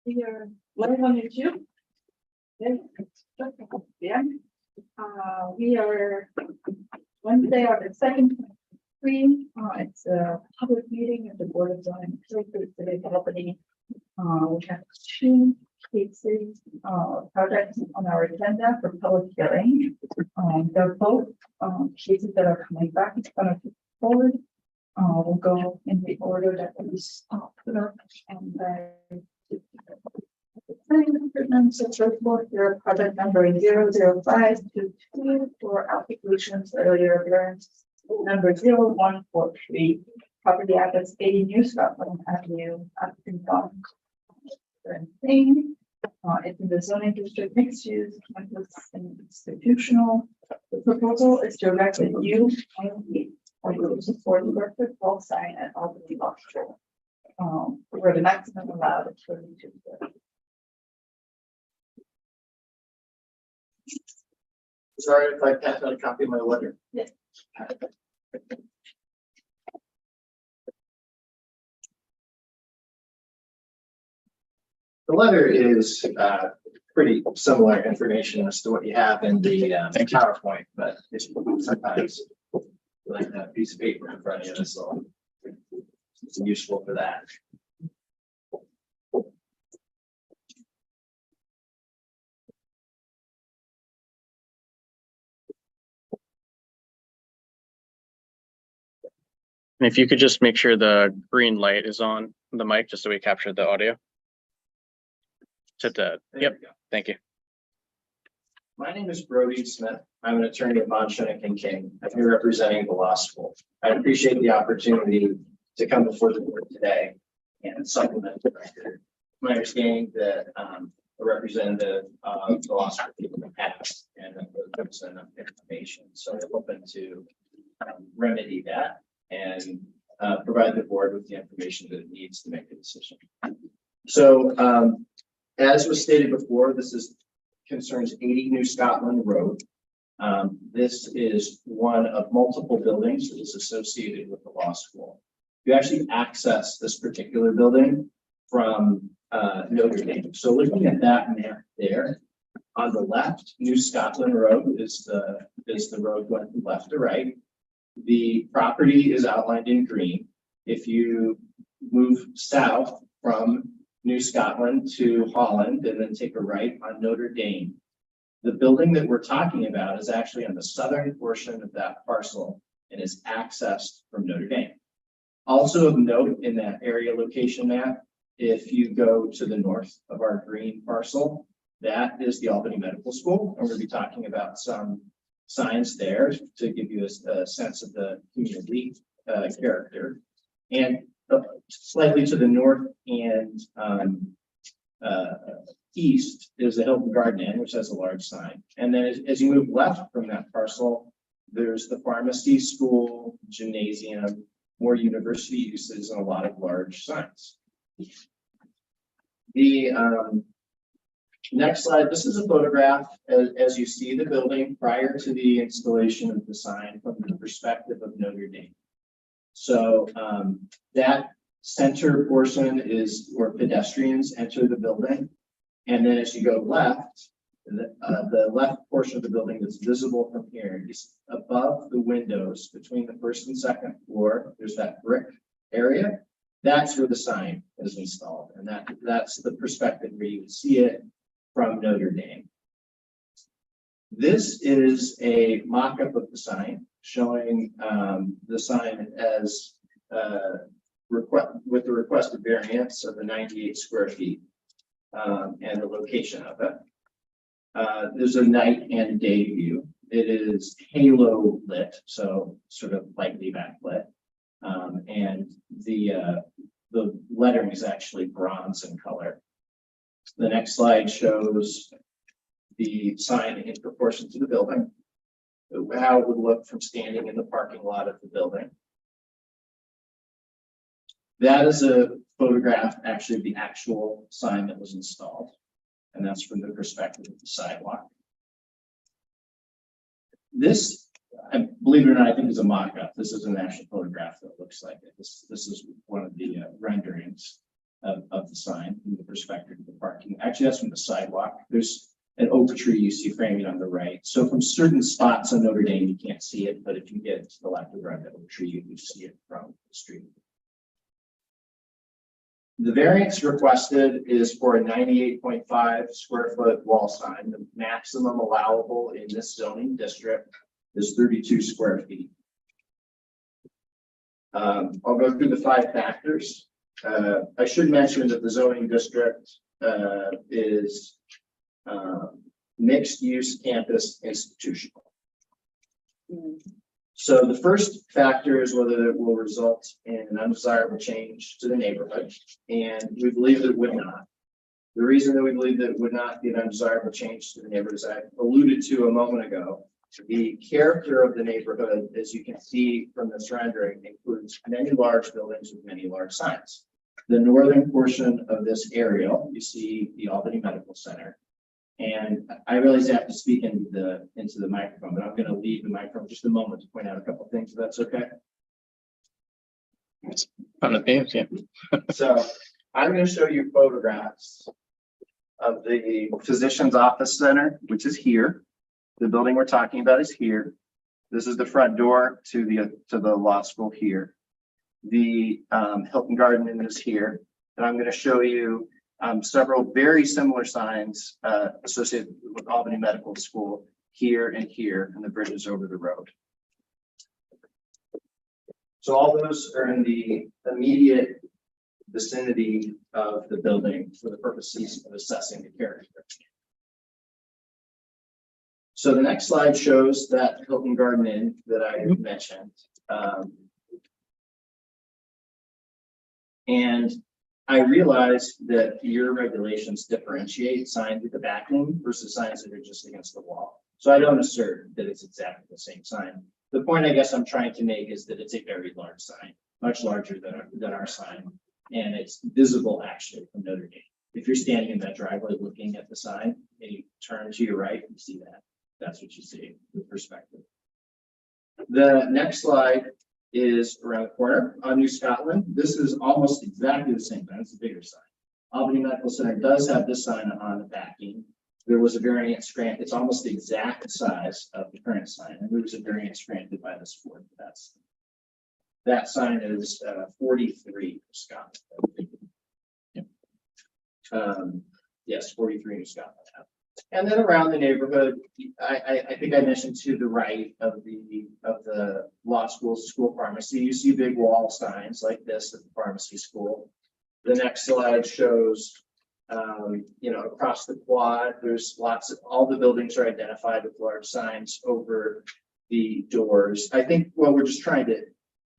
We are live on YouTube. Yeah. We are Wednesday on the second screen. It's a public meeting of the Board of Zoning for the City of Albany. We have two cases, projects on our agenda for public hearing. They're both cases that are coming back in front of the board. We'll go in the order that we put up and your project number 00522 for applications earlier variance number 0143, property address 80 New Scotland Avenue, applicant Don. It's in the zoning district mixed use campus and institutional. The proposal is directed at you to support the work wall sign at Albany Offshore, where the maximum allowed is 32. Sorry if I pass out a copy of my letter. Yes. The letter is pretty similar information as to what you have in the PowerPoint, but it's sometimes like that piece of paper in front of you, so it's useful for that. And if you could just make sure the green light is on the mic, just so we capture the audio. Yep, thank you. My name is Brody Smith. I'm an attorney at Bond Schoenig and King. I'm here representing the law school. I appreciate the opportunity to come before the board today and supplement the record. My understanding that a representative of the law school in the past and represent enough information. So I'm open to remedy that and provide the board with the information that it needs to make a decision. So as was stated before, this concerns 80 New Scotland Road. This is one of multiple buildings that is associated with the law school. You actually access this particular building from Notre Dame. So looking at that map there, on the left, New Scotland Road is the road going from left to right. The property is outlined in green. If you move south from New Scotland to Holland and then take a right on Notre Dame, the building that we're talking about is actually on the southern portion of that parcel and is accessed from Notre Dame. Also of note in that area location map, if you go to the north of our green parcel, that is the Albany Medical School, and we're going to be talking about some signs there to give you a sense of the community character. And slightly to the north and east is the Hilton Garden Inn, which has a large sign. And then as you move left from that parcel, there's the pharmacy, school, gymnasium, more university uses, and a lot of large signs. The next slide, this is a photograph as you see the building prior to the installation of the sign from the perspective of Notre Dame. So that center portion is where pedestrians enter the building. And then as you go left, the left portion of the building that's visible from here is above the windows between the first and second floor. There's that brick area. That's where the sign is installed. And that's the perspective where you would see it from Notre Dame. This is a mock-up of the sign showing the sign as with the requested variance of the 98 square feet and the location of it. There's a night and day view. It is halo lit, so sort of lightly backlit, and the lettering is actually bronze in color. The next slide shows the sign in proportion to the building, how it would look from standing in the parking lot of the building. That is a photograph actually of the actual sign that was installed, and that's from the perspective of the sidewalk. This, believe it or not, I think is a mock-up. This is an actual photograph that looks like it. This is one of the renderings. of the sign from the perspective of the parking. Actually, that's from the sidewalk. There's an oak tree you see framing on the right. So from certain spots on Notre Dame, you can't see it, but if you get to the left or right of that oak tree, you can see it from the street. The variance requested is for a 98.5 square foot wall sign. The maximum allowable in this zoning district is 32 square feet. I'll go through the 5 factors. I should mention that the zoning district is mixed use campus institutional. So the first factor is whether it will result in an undesirable change to the neighborhood, and we believe that it would not. The reason that we believe that it would not be an undesirable change to the neighborhood, as I alluded to a moment ago, the character of the neighborhood, as you can see from this rendering, includes many large buildings with many large signs. The northern portion of this aerial, you see the Albany Medical Center. And I realize I have to speak into the microphone, but I'm going to leave the microphone just a moment to point out a couple of things, if that's okay. On the themes, yeah. So I'm going to show you photographs of the physician's office center, which is here. The building we're talking about is here. This is the front door to the law school here. The Hilton Garden Inn is here. And I'm going to show you several very similar signs associated with Albany Medical School here, and the bridges over the road. So all those are in the immediate vicinity of the building for the purposes of assessing the character. So the next slide shows that Hilton Garden Inn that I mentioned. And I realize that your regulations differentiate signs with the backing versus signs that are just against the wall. So I don't assert that it's exactly the same sign. The point I guess I'm trying to make is that it's a very large sign, much larger than our sign. And it's visible actually from Notre Dame. If you're standing in that driveway looking at the sign and you turn to your right, you see that. That's what you see with perspective. The next slide is around the corner on New Scotland. This is almost exactly the same, but it's a bigger sign. Albany Medical Center does have this sign on the backing. There was a variance grant. It's almost the exact size of the current sign, and there was a variance granted by this board. That sign is 43 for Scotland. Yes, 43 New Scotland. And then around the neighborhood, I think I mentioned to the right of the law school pharmacy, you see big wall signs like this at the pharmacy school. The next slide shows, across the quad, there's all the buildings are identified with large signs over the doors. I think what we're just trying to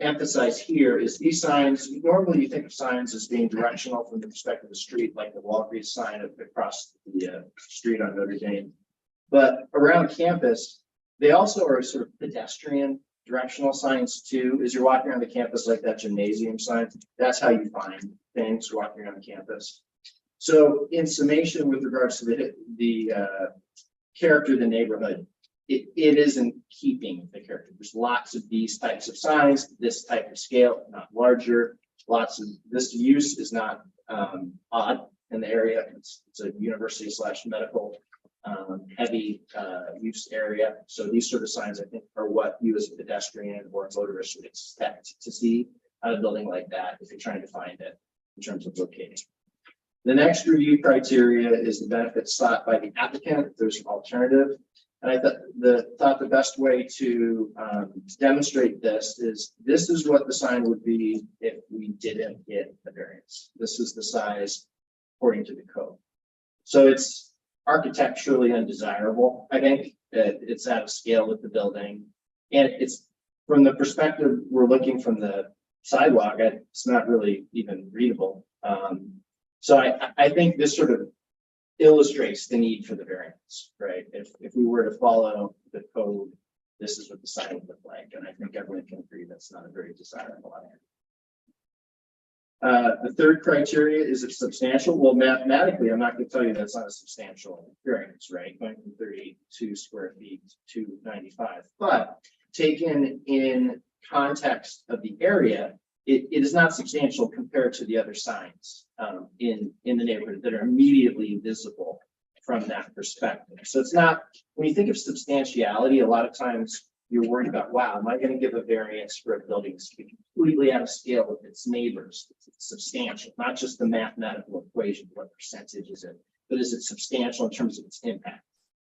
emphasize here is these signs, normally you think of signs as being directional from the perspective of the street, like the Walgreens sign across the street on Notre Dame. But around campus, they also are sort of pedestrian directional signs too. As you're walking around the campus, like that gymnasium sign, that's how you find things walking around campus. So in summation, with regards to the character of the neighborhood, it is in keeping with the character. There's lots of these types of signs, this type of scale, not larger. Lots of this use is not odd in the area. It's a university / medical heavy use area. So these sort of signs, I think, are what you as a pedestrian or a motorist would expect to see on a building like that if you're trying to find it in terms of locating. The next review criteria is the benefits sought by the applicant. There's an alternative. And I thought the best way to demonstrate this is what the sign would be if we didn't get the variance. This is the size according to the code. So it's architecturally undesirable. I think that it's out of scale with the building. And it's from the perspective we're looking from the sidewalk, it's not really even readable. So I think this sort of illustrates the need for the variance, right? If we were to follow the code, this is what the sign would look like. And I think everyone can agree that's not a very desirable item. The third criteria is it's substantial. Well, mathematically, I'm not going to tell you that's not a substantial variance, right? Going from 32 square feet to 95. But taken in context of the area, it is not substantial compared to the other signs in the neighborhood that are immediately visible from that perspective. So it's not, when you think of substantiality, a lot of times you're worried about, wow, am I going to give a variance for a building to be completely out of scale with its neighbors? It's substantial, not just the mathematical equation, what percentage is it, but is it substantial in terms of its impact?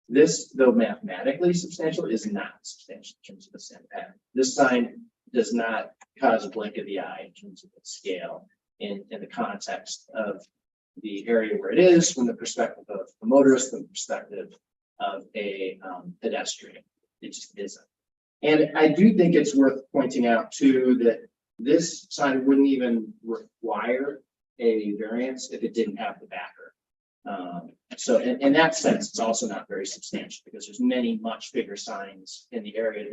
This, though mathematically substantial, is not substantial in terms of its impact. This sign does not cause a blink of the eye in terms of its scale in the context of the area where it is, from the perspective of the motorist, from the perspective of a pedestrian. It just isn't. And I do think it's worth pointing out too that this sign wouldn't even require a variance if it didn't have the backer. So in that sense, it's also not very substantial because there's many much bigger signs in the area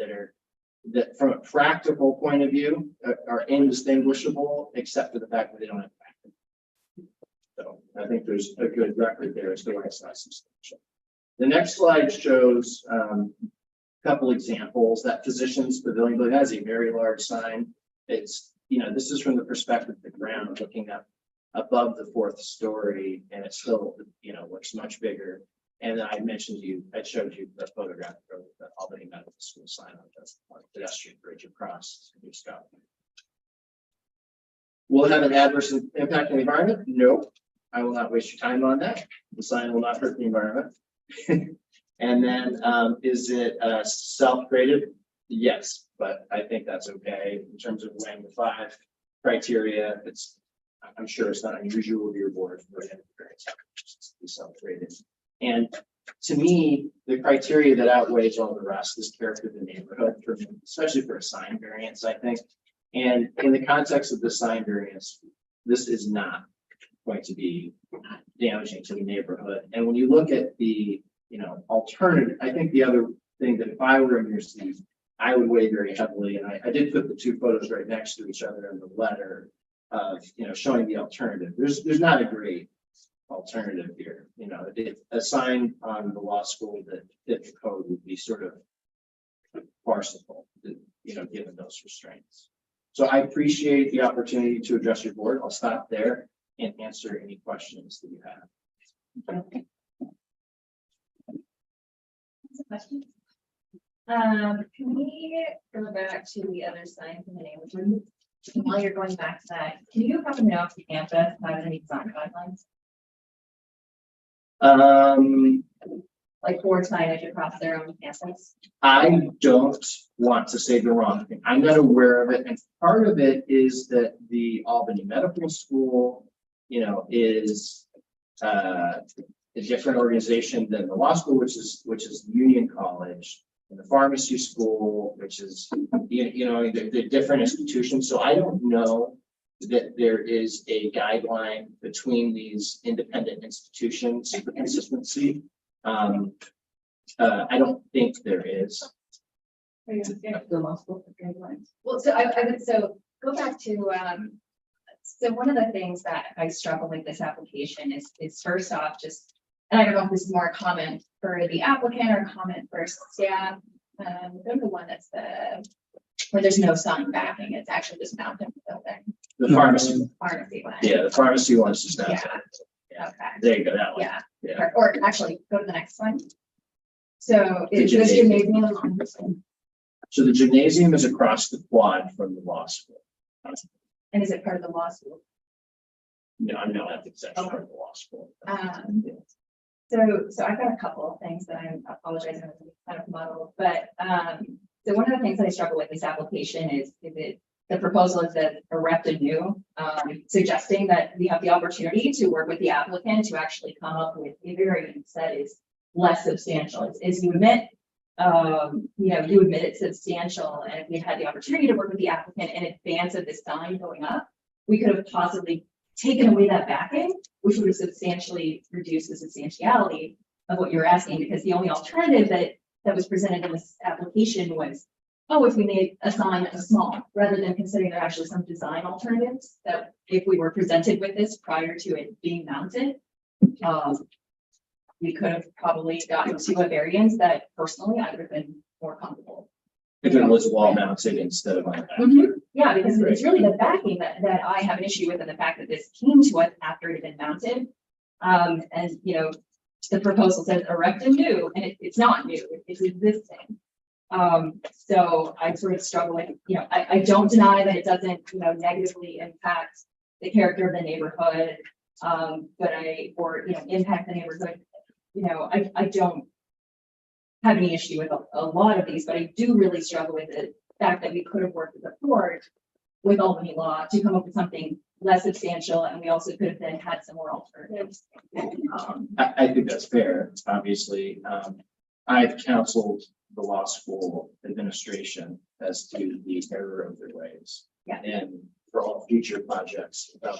that from a practical point of view are indistinguishable, except for the fact that they don't have backer. So I think there's a good record there as to why it's not substantial. The next slide shows a couple examples. That Physicians Pavilion building has a very large sign. It's, this is from the perspective of the ground looking up above the fourth story, and it still, looks much bigger. And then I showed you the photograph of the Albany Medical School sign on the pedestrian bridge across New Scotland. Will it have an adverse impact on the environment? No, I will not waste your time on that. The sign will not hurt the environment. And then, is it self-graded? Yes, but I think that's okay in terms of weighing the 5 criteria. I'm sure it's not unusual with your board for it to be self-graded. And to me, the criteria that outweighs all the rest is character of the neighborhood, especially for a sign variance, I think. And in the context of the sign variance, this is not going to be damaging to the neighborhood. And when you look at the alternative, I think the other thing that if I were in your seat, I would weigh very heavily. And I did put the 2 photos right next to each other in the letter of showing the alternative. There's not a great alternative here. A sign on the law school that fit the code would be sort of farcical, given those restraints. So I appreciate the opportunity to address your board. I'll stop there and answer any questions that you have. Question? Can we go back to the other signs in the neighborhood? While you're going back to that, can you happen to know if the campus has any design guidelines? Like for signage across their own campus? I don't want to say the wrong thing. I'm not aware of it. And part of it is that the Albany Medical School, is a different organization than the law school, which is Union College, and the pharmacy school, which is, they're different institutions. So I don't know that there is a guideline between these independent institutions for consistency. I don't think there is. Well, so I would go back to so one of the things that I struggle with this application is first off, just, and I don't know if this is more a comment for the applicant or a comment for staff. Go to the one that's where there's no sign backing, it's actually just mounted in the building. The pharmacy. Pharmacy one. Yeah, the pharmacy one is just not. Yeah. Okay. There you go, that one. Yeah. Yeah. Or actually, go to the next one. So The is this gymnasium. gymnasium on this one? So the gymnasium is across the quad from the law school. And is it part of the law school? No, I know that's exactly part of the law school. So I've got a couple of things that I apologize, I'm kind of muddled, but so one of the things that I struggle with this application is the proposal is that erected new, suggesting that we have the opportunity to work with the applicant to actually come up with a variance that is less substantial. As you admit, you admit it's substantial, and if we had the opportunity to work with the applicant in advance of this sign going up, we could have possibly taken away that backing, which would have substantially reduced the substantiality of what you're asking, because the only alternative that was presented in this application was, oh, if we made a sign that was small, rather than considering there are actually some design alternatives that if we were presented with this prior to it being mounted, we could have probably gotten to a variance that personally I would have been more comfortable If it was wall mounted instead of on the back. Yeah, because it's really the backing that I have an issue with, and the fact that this came to us after it had been mounted. And, you know, the proposal says erect and new, and it's not new, it's existing. So I sort of struggle with, you know, I don't deny that it doesn't, you know, negatively impact the character of the neighborhood. Or, you know, impact the neighborhood. You know, I don't have any issue with a lot of these, but I do really struggle with the fact that we could have worked with the court with Albany law to come up with something less substantial, and we also could have then had some more alternatives. I think that's fair, obviously. I've counseled the law school administration as to the error of their ways. Yeah. And for all future projects, about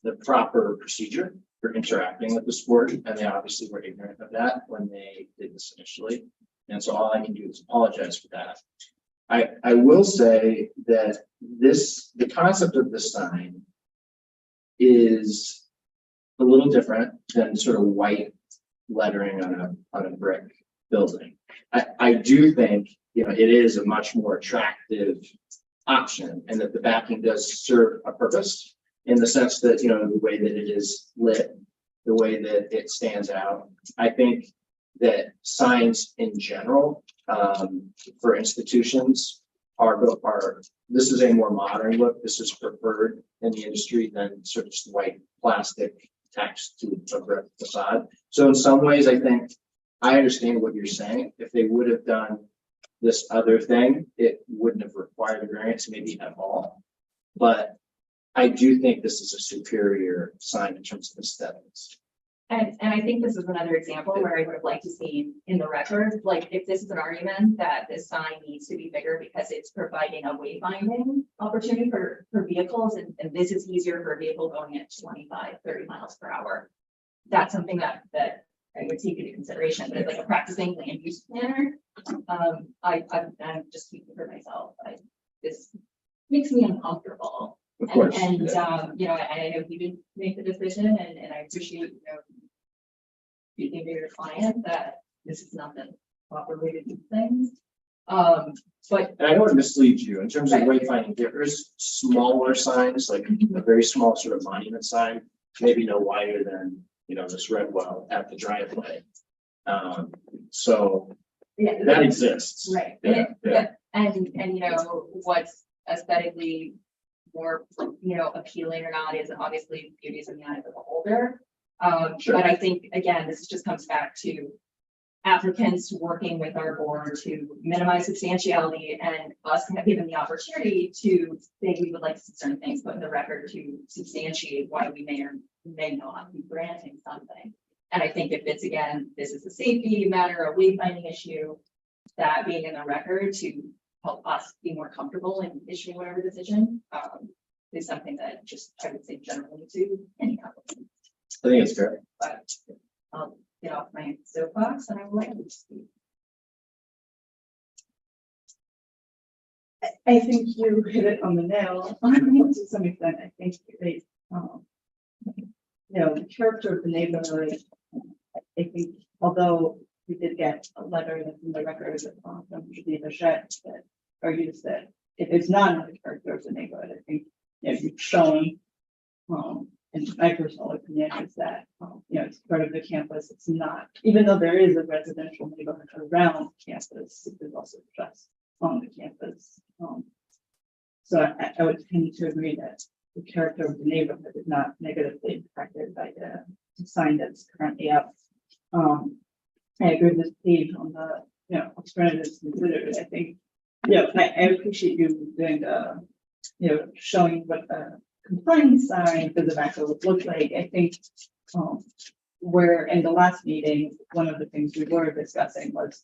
the proper procedure for interacting with the sport, and they obviously were ignorant of that when they did this initially. And so all I can do is apologize for that. I will say that the concept of the sign is a little different than sort of white lettering on a brick building. I do think, you know, it is a much more attractive option, and that the backing does serve a purpose in the sense that, you know, the way that it is lit, the way that it stands out. I think that signs in general, for institutions this is a more modern look. This is preferred in the industry than sort of just white plastic text to a brick facade. So in some ways, I think I understand what you're saying. If they would have done this other thing, it wouldn't have required a variance maybe at all. But I do think this is a superior sign in terms of aesthetics. And I think this is another example where I would have liked to see in the record, like if this is an argument that this sign needs to be bigger because it's providing a wayfinding opportunity for vehicles, and this is easier for a vehicle going at 25, 30 miles per hour. That's something that I would take into consideration, but it's like a practicing land use planner. I'm just speaking for myself. This makes me uncomfortable. Of course. And you know, I know you didn't make the decision, and I appreciate, you know, speaking to your client that this is not the proper way to do things. But And I don't want to mislead you in terms of wayfinding. There's smaller signs, like a very small sort of monument sign, maybe no wider than, you know, this red well at the driveway. So yeah, that exists. right. Yeah. And you know, what's aesthetically more, you know, appealing or not is obviously beauty is in the eye of the beholder. Sure. But I think, again, this just comes back to applicants working with our board to minimize substantiality, and us have given the opportunity to say we would like to see certain things put in the record to substantiate why we may or may not be granting something. And I think if it's, again, this is a safety matter, a wayfinding issue, that being in the record to help us be more comfortable in issuing whatever decision is something that just, I would say, generally to any applicant. I think it's fair. But I'll get off my soapbox and I will let you speak. I think you hit it on the nail to some extent. I think they, you know, the character of the neighborhood. I think, although we did get a letter that's in the record from Geneva Shed that argues that if it's not in the character of the neighborhood, I think, you know, you've shown, and my personal opinion is that, you know, it's part of the campus. It's not, even though there is a residential neighborhood around campus, it is also just on the campus. So I would tend to agree that the character of the neighborhood is not negatively impacted by the sign that's currently up. I agree with Steve on the, you know, alternatives considered. I think, yeah, I appreciate you doing the, you know, showing what the compliance sign for the back would look like. I think where in the last meeting, one of the things we were discussing was,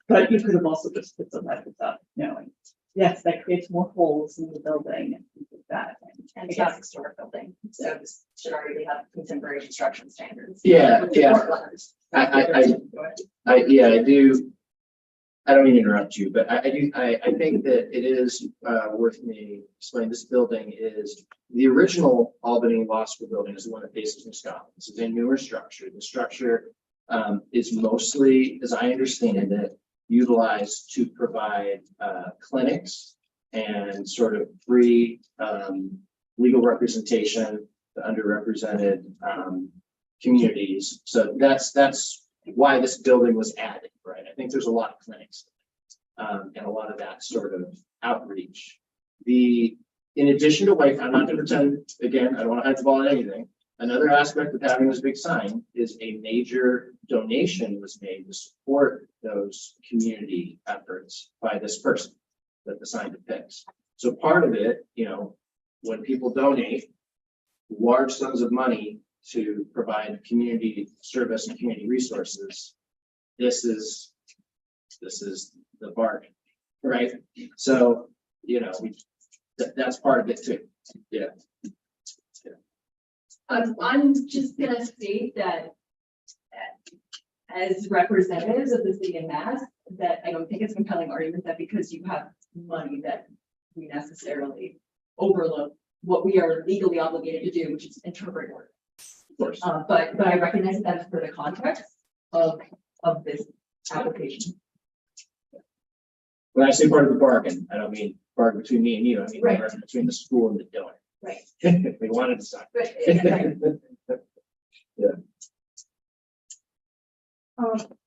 but you could have also just put some letters up, you know, and yes, that creates more holes in the building and things like that. And it's not a historic building, so this should already have contemporary construction standards. Yeah. I do. I don't mean to interrupt you, but I think that it is worth me explaining. This building is the original Albany Law School building is the one that faces New Scotland. This is a newer structure. The structure is mostly, as I understand it, utilized to provide clinics and sort of free legal representation to underrepresented communities. So that's why this building was added, right? I think there's a lot of clinics and a lot of that sort of outreach. In addition to wife, I'm not going to pretend again. I don't want to hide the ball on anything. Another aspect of having this big sign is a major donation was made to support those community efforts by this person that the sign depicts. So part of it, you know, when people donate large sums of money to provide community service and community resources, this is the bargain, right? So, you know, that's part of it too. Yeah. I'm just gonna state that as representatives of the city of Mass, that I don't think it's a compelling argument that because you have money that we necessarily overlook what we are legally obligated to do, which is interpret orders. Of course. But I recognize that is for the context of this application. When I say part of the bargain, I don't mean bargain between me and you. I mean Right. bargain between the school and the donor. Right. We wanted to sign. But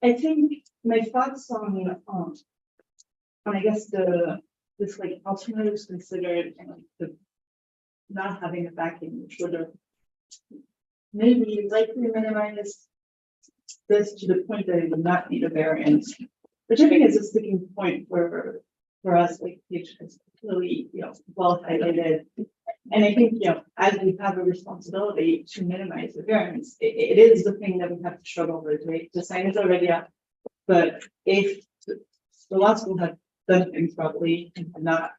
I think my thoughts on I guess this like alternatives considered and like the not having a backing, which would have maybe likely minimize this to the point that it would not need a variance, which I think is a sticking point for us, like which is really, you know, well highlighted. And I think, you know, as we have a responsibility to minimize the variance, it is the thing that we have to struggle with, right? The sign is already up, but if the law school had done things properly and not,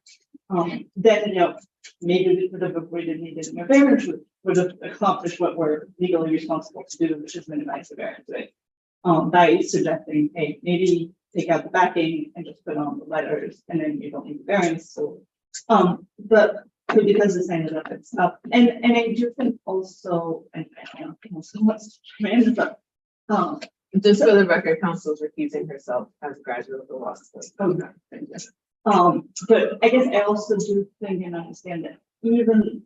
then, you know, maybe we could have avoided needing a variance, would have accomplished what we're legally responsible to do, which is minimize the variance, right? By suggesting, hey, maybe take out the backing and just put on the letters, and then you don't need the variance. So, but because the sign is up, it's up, and I do think also, and I don't know so much, but Just for the record, council is recusing herself as a graduate of the law school. okay. But I guess I also do think and understand that even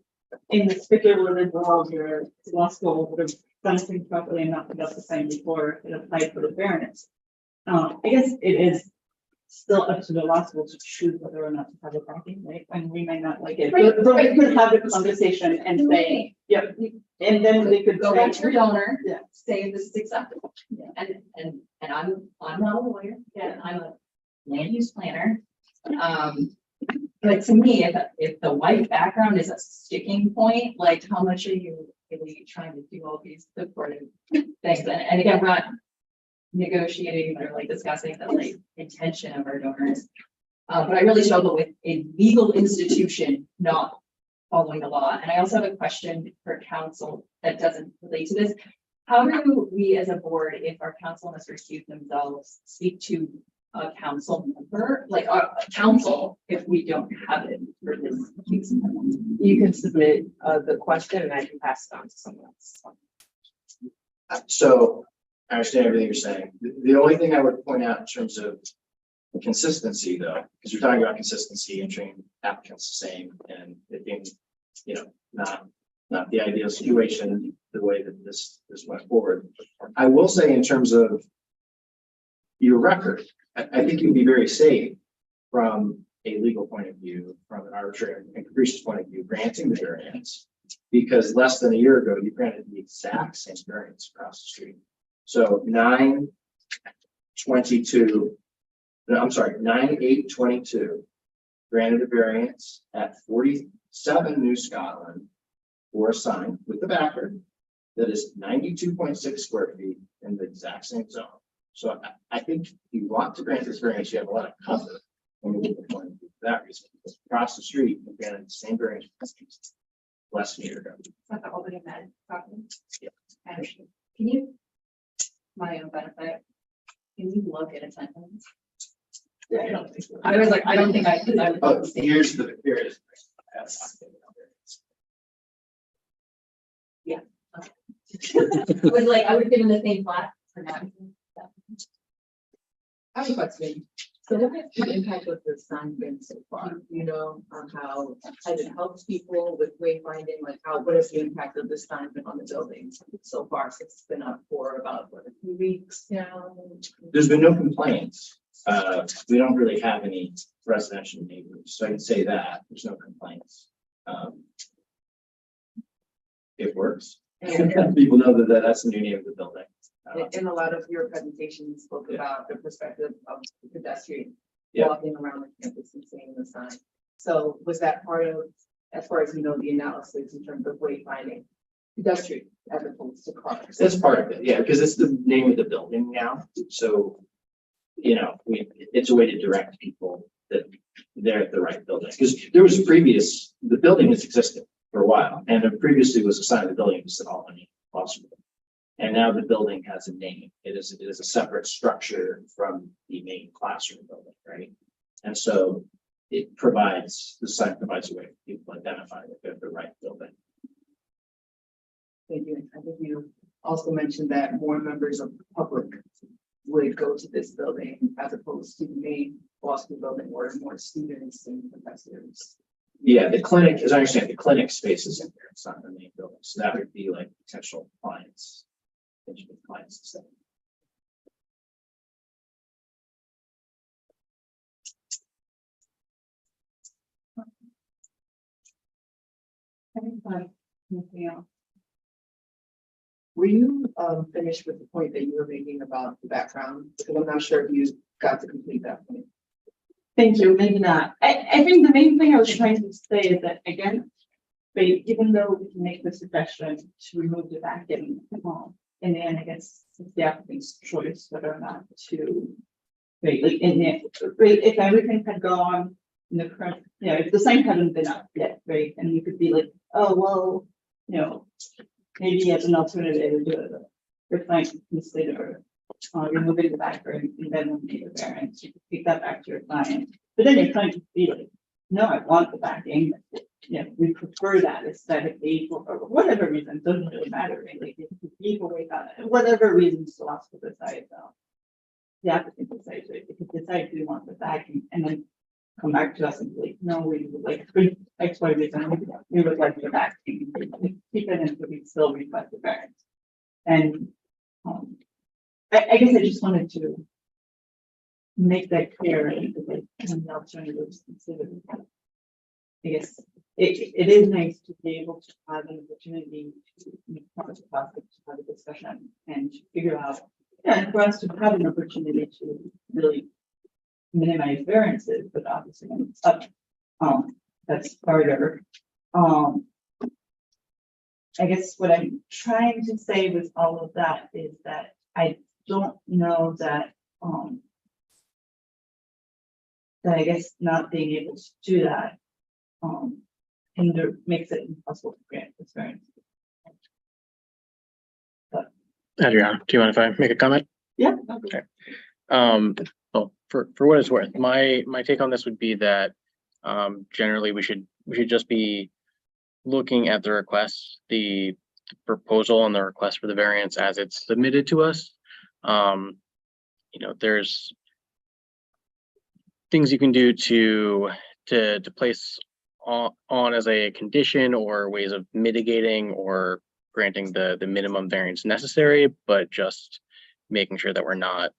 in the speculative world where law school would have done things properly and not put up the sign before it applied for the variance. I guess it is still up to the law school to choose whether or not to have a backing, right? And we might not like it, but we could have a conversation and say, yeah, and then they could go back to your say, donor, Yeah. say this is acceptable. Yeah. And I'm not a lawyer, and I'm a land use planner. But to me, if the white background is a sticking point, like how much are you really trying to do all these supportive things? And again, we're not negotiating or like discussing the like intention of our donors. But I really struggle with a legal institution not following the law. And I also have a question for council that doesn't relate to this. How do we as a board, if our council must recuse themselves, speak to a council member, like a council, if we don't have it for this case? You can submit the question and I can pass it on to someone else. So I understand everything you're saying. The only thing I would point out in terms of consistency though, because you're talking about consistency and treating applicants the same and it being, you know, not the ideal situation, the way that this went forward. I will say in terms of your record, I think you'd be very safe from a legal point of view, from an arbitrary and capricious point of view, granting the variance, because less than a year ago, you granted the exact same variance across the street. So 9/8/22 granted a variance at 47 New Scotland for a sign with the backer that is 92.6 square feet in the exact same zone. So I think if you want to grant this variance, you have a lot of comfort when you look at for that reason. Because across the street, you granted the same variance less than a year ago. Not the Albany med property. Yeah. Can you, my own benefit, can you look at attendance? I don't think so. I was like, I don't think I could. I would. Oh, here's the, here it is. Would like, I would give him the same flat for now. I have a question. So what has the impact of the sign been so far? You know, on how has it helped people with wayfinding? Like what is the impact of the sign been on the buildings so far since it's been up for about a few weeks now? There's been no complaints. We don't really have any residential neighbors, so I can say that there's no complaints. It works. And People know that that's the new name of the building. in a lot of your presentations spoke Yeah. about the perspective of the pedestrian Yeah. walking around the campus and seeing the sign. So was that part of, as far as you know, the analysis in terms of wayfinding pedestrian as opposed to cars? That's part of it, yeah, because it's the name of the building now, so, it's a way to direct people that they're at the right building. Because there was the building has existed for a while, and there previously was a sign of the building that said Albany Hospital. And now the building has a name. It is a separate structure from the main classroom building, right? And so the sign provides a way for people to identify that they're at the right building. Thank you. I think you also mentioned that more members of the public would go to this building as opposed to the main Boston building where more students and professors. Yeah, the clinic, as I understand, the clinic space is in there. It's not in the main building. So that would be like potential clients. Potential clients and stuff. Anything else? Were you finished with the point that you were making about the background? Because I'm not sure if you got to complete that point. Thank you, maybe not. I think the main thing I was trying to say is that, again, but even though we can make the suggestion to remove the back end, in the end, I guess it's the applicant's choice whether or not to, right, like if everything had gone in the current, if the sign hadn't been up yet, right, and you could be like, oh, well, maybe as an alternative, the client can consider removing the background and then eliminate the variance. You can take that back to your client. But then your client can be like, no, I want the backing. We prefer that aesthetically for whatever reason. It doesn't really matter, really. If people wake up, whatever reasons the hospital decides, the applicant decides, right? If they decide we want the backing and then come back to us and be like, no, we would like X, Y reason, we would like the backing. Keep it in, but we still request the variance. And I guess I just wanted to make that clear, and the alternatives considered. I guess it is nice to be able to have an opportunity to have a discussion and to figure out, and for us to have an opportunity to really minimize variances, but obviously when it's up, that's harder. I guess what I'm trying to say with all of that is that I don't know that that I guess not being able to do that makes it impossible to grant this variance. Adriana, do you mind if I make a comment? Yeah. Okay. Well, for what it's worth, my take on this would be that generally we should just be looking at the request, the proposal and the request for the variance as it's submitted to us. There's things you can do to place on as a condition or ways of mitigating or granting the minimum variance necessary, but just making sure that we're not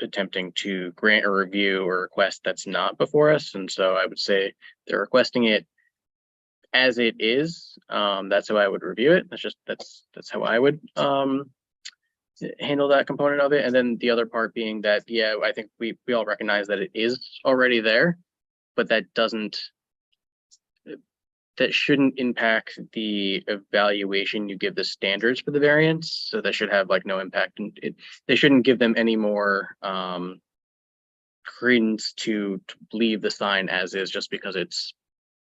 attempting to grant a review or request that's not before us. And so I would say they're requesting it as it is. That's how I would review it. That's how I would handle that component of it. And then the other part being that, yeah, I think we all recognize that it is already there, but that shouldn't impact the evaluation you give the standards for the variance. So that should have like no impact, and they shouldn't give them any more credence to leave the sign as is just because it's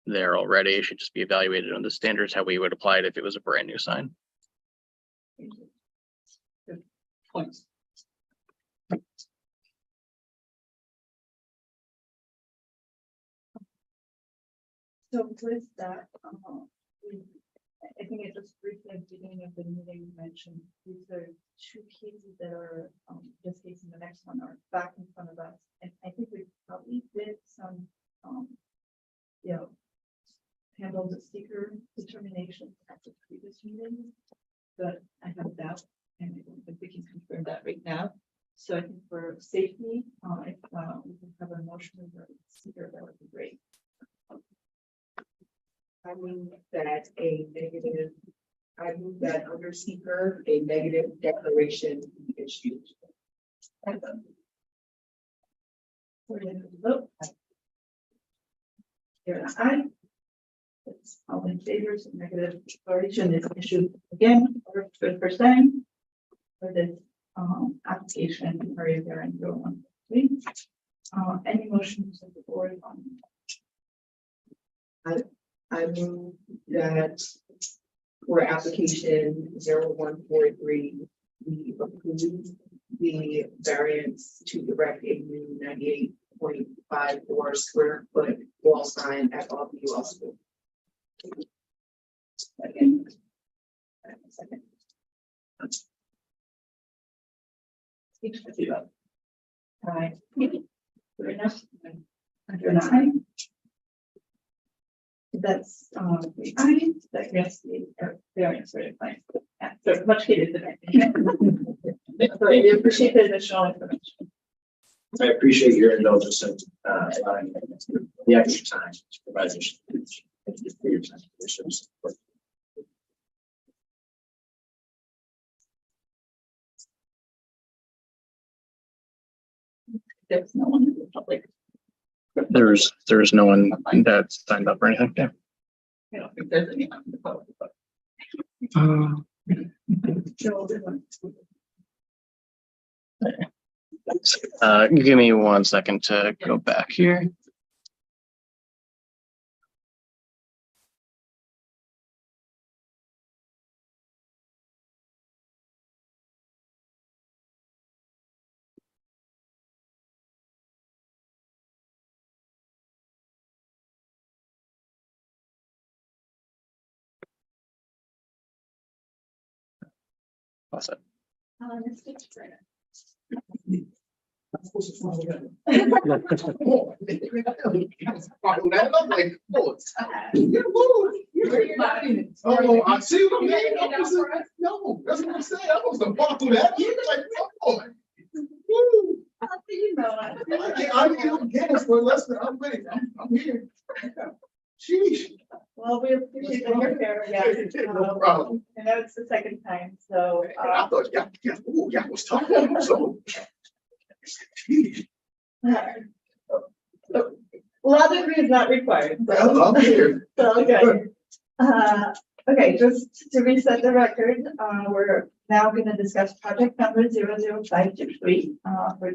there already. It should just be evaluated on the standards how we would apply it if it was a brand new sign. Good points. So with that, I think it just briefly at the beginning of the meeting mentioned these are two cases that are this case and the next next one are back in front of us. And I think we probably did some, you know, handled the seeker determination at the previous meeting. But I have doubt, and I don't think we can confirm that right now. So I think for safety, if we can have a motion for seeker, that would be great. I mean, that a negative, I move that under seeker, a negative declaration be issued. We're going to vote. Here, aye. It's all in favor, so negative declaration is issued again for the first time for this application for a variant 013. Any motions of the board on I move that for application 0143, we approve the variance to erect a new 98.54 square foot wall sign at Albany Law School. second? Second. Each of you up. Aye. Fair enough. Under an aye. That's the aye, that gets the variance certified. Yeah, so much needed today. So we appreciate the additional information. I appreciate your indulgence and allowing the extra time to provide this. Thank you for your time. There's no one in the public. There's no one that signed up or anything. Yeah. I don't think there's anyone in the public. But Give me 1 second to go back here. Awesome. Oh, I see what you mean. No, that's what I'm saying. I was the bottom of that. Like, oh. Woo. I didn't get it for less than I'm ready. I'm here. Sheesh. Well, we appreciate that you're here. Yeah. No problem. I know it's the second time, so. I thought, yeah, was talking. So. Sheesh. Law degree is not required. So. I'm here. So, okay. Okay, just to reset the record, we're now going to discuss project number 00523 for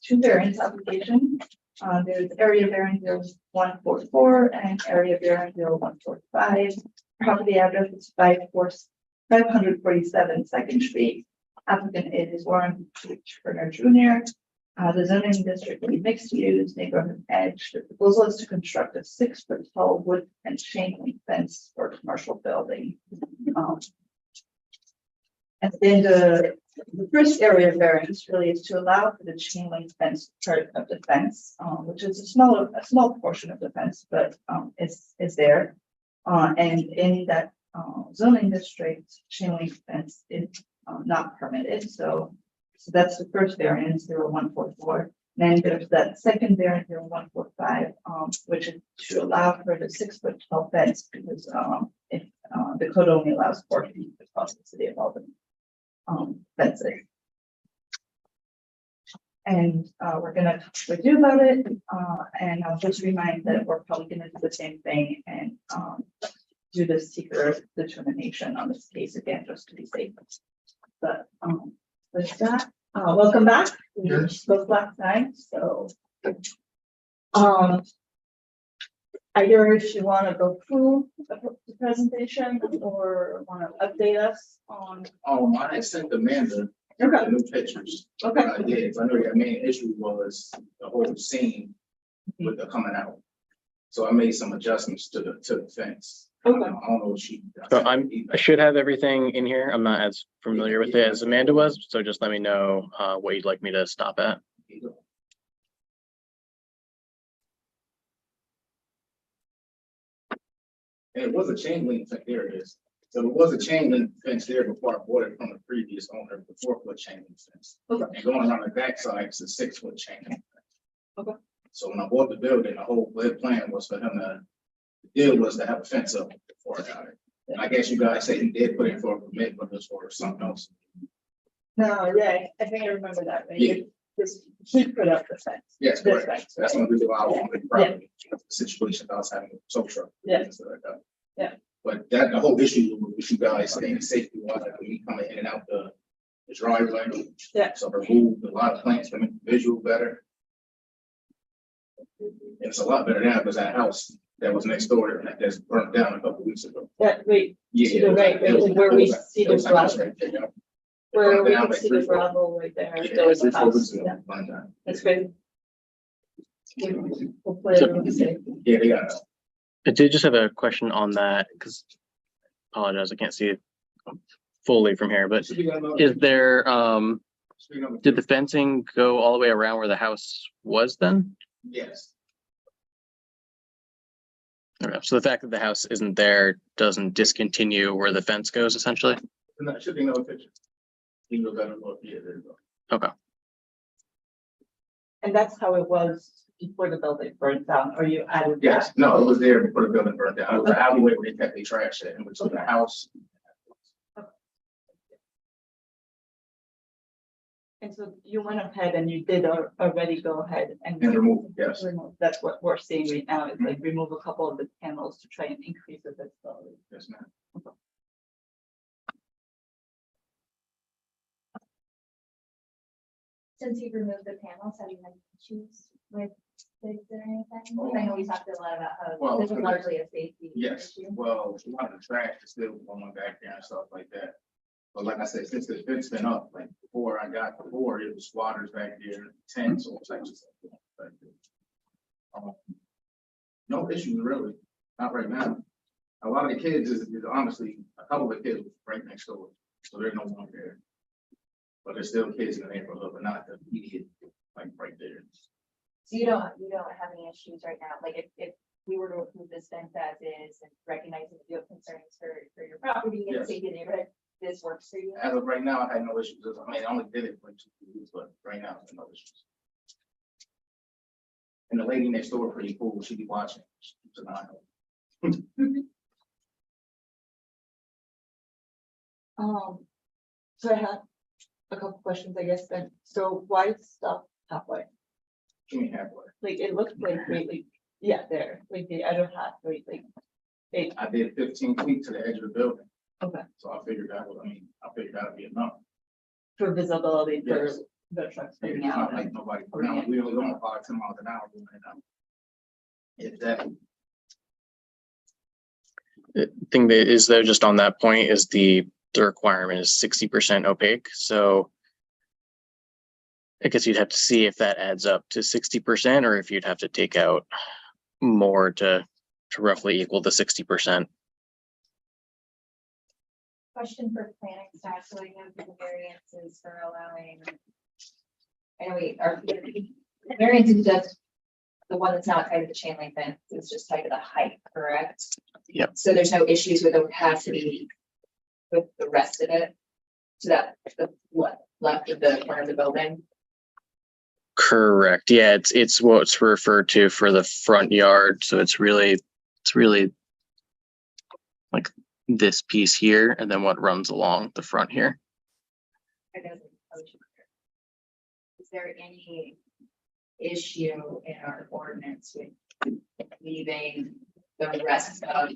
two variance applications. There's area variance 0144 and area variance 0145. Property address is 547 Second Street. Applicant is Warren Turner Jr. The zoning district will be mixed use neighborhood edge. The proposal is to construct a 6-foot tall wood and chain link fence for a commercial building. And then the first area variance really is to allow for the chain link fence part of the fence, which is a small portion of the fence, but is there. And in that zoning district, chain link fence is not permitted. So that's the first variance 0144. Then there's that second variance 0145, which is to allow for the 6-foot tall fence because if the code only allows 4 feet across the city of Albany fences. And we're gonna talk with you about it. And I'll just remind that we're probably gonna do the same thing and do the seeker determination on this case again, just to be safe. But with that, welcome back. We spoke last night, so either if you want to go through the presentation or want to update us on. I sent Amanda the new pictures. Okay. I did. I know your main issue was the whole scene with the coming out. So I made some adjustments to the fence. I don't know if she. So I should have everything in here. I'm not as familiar with it as Amanda was, so just let me know what you'd like me to stop at. And it was a chain link fence, there it is. So it was a chain link fence there before I bought it from the previous owner, the 4-foot chain link fence. Okay. And going around the backside, it's a 6-foot chain link fence. Okay. So when I bought the building, the whole plan was for him to, the deal was to have a fence up before I got it. And I guess you guys said he did put in for a permit, but it was for something else. No, yeah, I think I remember that, right? Yeah. This, he put up the fence. Yes, This correct. fence. That's one reason why I wanted the property, the situation I was having with tow truck. Yeah. and stuff like that. Yeah. But that, the whole issue with you guys saying safety wise, me coming in and out the driveway. Yeah. So remove a lot of plants to make the visual better. It's a lot better now because that house that was next door, that just burnt down a couple weeks ago. That, wait, Yeah. to the right, it was- where we it was- see it the was a house gravel, right there, yeah. where Burned we down can like see three, the four- gravel right there. Yeah, There was a 3-4 house, weeks ago, yeah, burned down. that's good. Hopefully everyone will say. Yeah, they got it. I did just have a question on that because apologize, I can't see it fully from here, but Should be another- is there, should be another- did the fencing go all the way around where the house was then? Yes. Okay, so the fact that the house isn't there doesn't discontinue where the fence goes essentially? And that should be another picture. You can go better look, yeah, there you go. Okay, And that's how it was before the building burned down, or you added Yes, that? no, it was there before the building burned down. It was an alleyway where they kept their trash at, and which was the house. And so you went ahead and you did already go ahead and. And remove, yes. remove, that's what we're seeing right now, is like remove a couple of the panels to try and increase the visibility. Yes, ma'am. Since you've removed the panels, have you had issues with bids or anything? Oh. I know we talked a lot about Well, how this is largely a safety Yes, issue. well, a lot of the trash is still going back there and stuff like that. But like I said, since the fence been up, like before I got before, it was squatters back there, tents, all types of stuff. back there. No issues really, not right now. A lot of the kids is honestly, a couple of the kids right next door, so there's no one there. But there's still kids in the neighborhood, but not the immediate, like right there. So you don't have any issues right now, like if we were to approve this fence as is and recognizing that you have concerns for your property and Yes. safety in the neighborhood, this works for you? As of right now, I had no issues. I mean, I only did it for 2 weeks, but right now, there's no issues. And the lady next door, pretty cool. She be watching. She's an eye on. So I have a couple questions, I guess, then. So why stop halfway? Give me halfway. Like, it looks like greatly, yeah, there, like the other half, right, like. It, I did 15 feet to the edge of the building. okay, So I figured that would, I figured that would be enough. for visibility for Yes. the trucks It's getting not out. like nobody, we only going 5-10 miles an hour. Doing it now. If that, the thing that is though, just on that point is the requirement is 60% opaque, so I guess you'd have to see if that adds up to 60% or if you'd have to take out more to roughly equal the 60%. Question for planning staff, so we have the variances for allowing. I know the variance is just the one that's not tied to the chain link fence, it's just tied to the height, correct? Yep. So there's no issues with opacity with the rest of it? So that, the what, left of the corner of the building? Correct. Yeah, it's what's referred to for the front yard. So it's really like this piece here and then what runs along the front here. I guess, is there any issue in our ordinance with leaving the rest of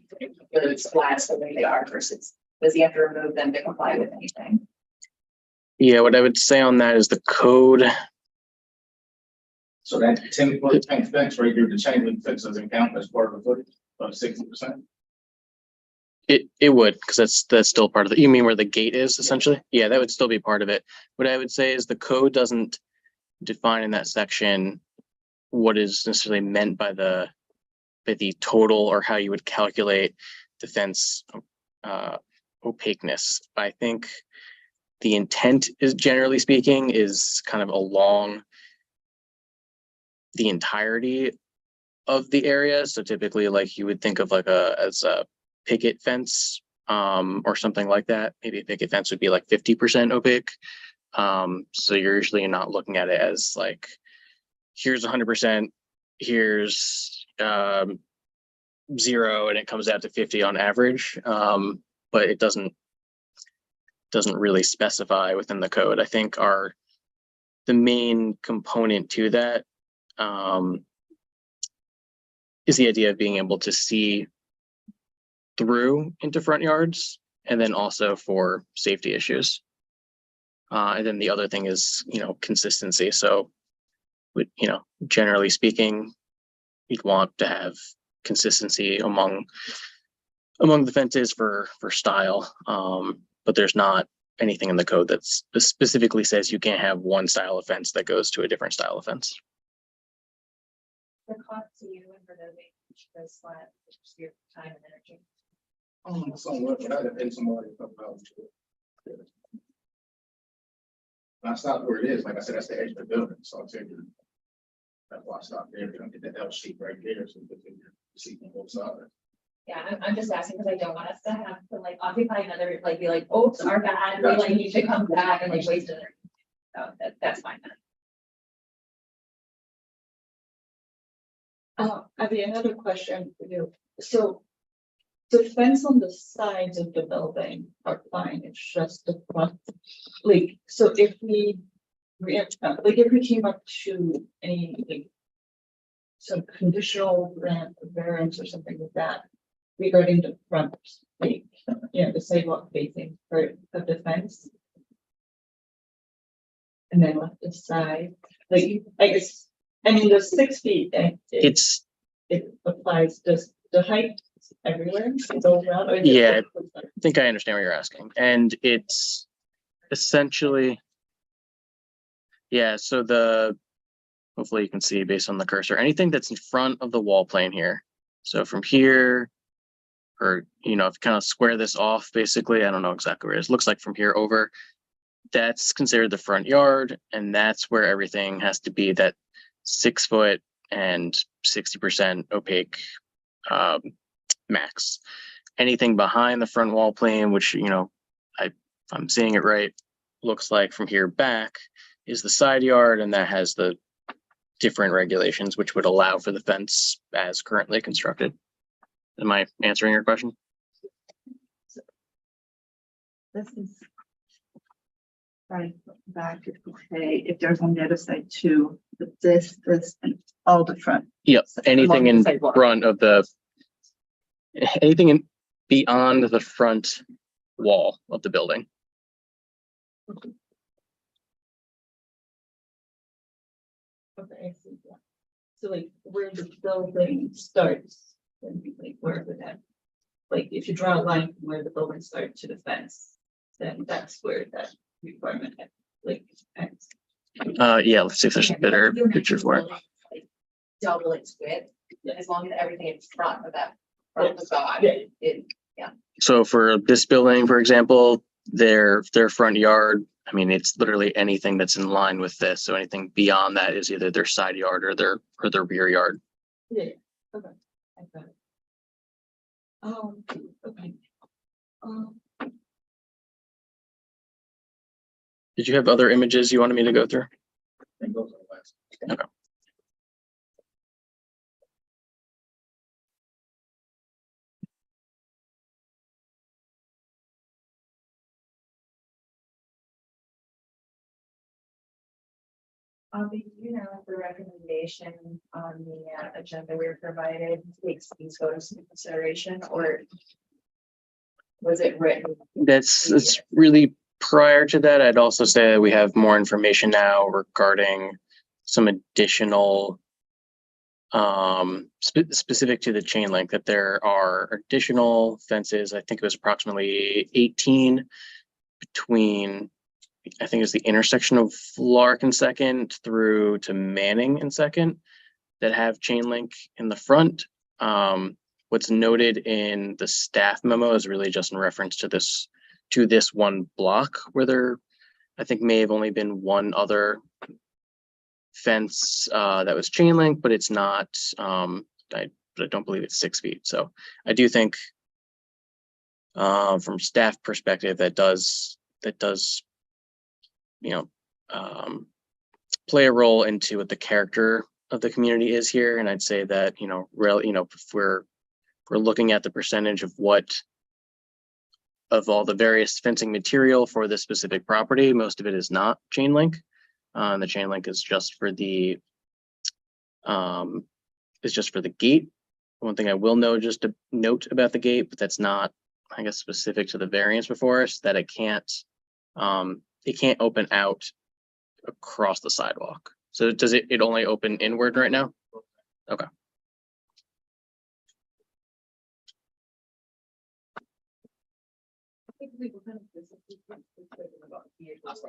the slats the way they are versus does he have to remove them to comply with anything? Yeah, what I would say on that is the code. so that 10-foot tank fence right there, the chain link fence doesn't count as part of the footage of 60%. It would, because that's still part of the, you mean where the gate is essentially? Yeah, that would still be part of it. What I would say is the code doesn't define in that section what is necessarily meant by the total or how you would calculate the fence opaqueness. I think the intent is, generally speaking, is kind of along the entirety of the area. So typically, like, you would think of like as a picket fence, or something like that. Maybe a picket fence would be like 50% opaque. So you're usually not looking at it as like, here's 100%, here's 0, and it comes out to 50 on average. But it doesn't really specify within the code. I think the main component to that is the idea of being able to see through into front yards, and then also for safety issues. And then the other thing is, consistency. So, generally speaking, you'd want to have consistency among the fences for style. But there's not anything in the code that specifically says you can't have one style of fence that goes to a different style of fence. The cost to you and for those slats, just your time and energy. I stopped where it is, like I said, that's the edge of the building, so I'll take it. That's why I stopped there, to get that L shape right there, so that you can see from both sides. Yeah, I'm just asking because I don't want us to have to like occupy another, like be like, oops, our bad, we like need to come back and like waste it. So that's fine. I have another question for you. So the fence on the sides of the building are fine, it's just the front. Like, so if we came up to any, like, some conditional variance or something like that regarding the front, like, the sidewalk facing part of the fence. And then left the side, like, I guess, the 6 feet, it applies, does the height everywhere, go around? Or Yeah, I think I understand what you're asking. And it's essentially, so hopefully you can see based on the cursor, anything that's in front of the wall plane here. So from here, or, if you kind of square this off, basically, I don't know exactly where it is. Looks like from here over, that's considered the front yard. And that's where everything has to be that 6 foot and 60% opaque max. Anything behind the front wall plane, which, if I'm seeing it right, looks like from here back is the side yard, and that has the different regulations which would allow for the fence as currently constructed. Am I answering your question? This is. Right, back, okay, if there's on the other side too, but this, and all the front. Yep, anything in sidewalk. front of beyond the front wall of the building. Okay, I see that. So like where the building starts, then like where would that, like if you draw a line from where the building starts to the fence, then that's where that requirement like ends. Yeah, let's see if there's a better picture for it. Like, double its width, as long as everything in front of that front facade, Yeah. So for this building, for example, their front yard, it's literally anything that's in line with this. So anything beyond that is either their side yard or their rear yard. Yeah, okay, I got it. Okay. Did you have other images you wanted me to go through? And those are the last. Okay. The recommendation on the agenda we were provided takes these photos into consideration, or was it written? That's really prior to that. I'd also say that we have more information now regarding some additional specific to the chain link, that there are additional fences. I think it was approximately 18 between, I think it's the intersection of Lark and Second through to Manning and Second, that have chain link in the front. what's noted in the staff memo is really just in reference to this one block where there, I think, may have only been one other fence that was chain link, but it's not, I don't believe it's 6 feet. So I do think from staff perspective, that does, you know, play a role into what the character of the community is here. And I'd say that, you know, if we're looking at the percentage of all the various fencing material for this specific property, most of it is not chain link. The chain link is just for the gate. One thing I will know, just to note about the gate, but that's not, I guess, specific to the variance before us, that it can't open out across the sidewalk. So does it only open inward right now? Okay. I think we were kind of about vehicles.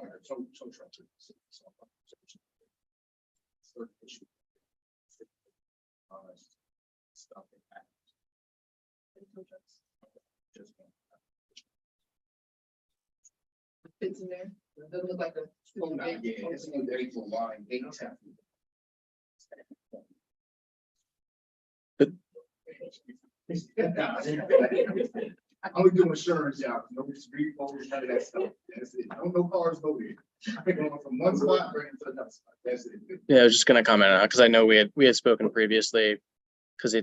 Fits in there. It doesn't look like a. Yeah, it's one day for line, they don't have. I'm doing insurance job, no street focus, none of that stuff. That's it. No cars go there. I go from one spot bring it to another spot. That's it. Yeah, I was just gonna comment on it because I know we had spoken previously, because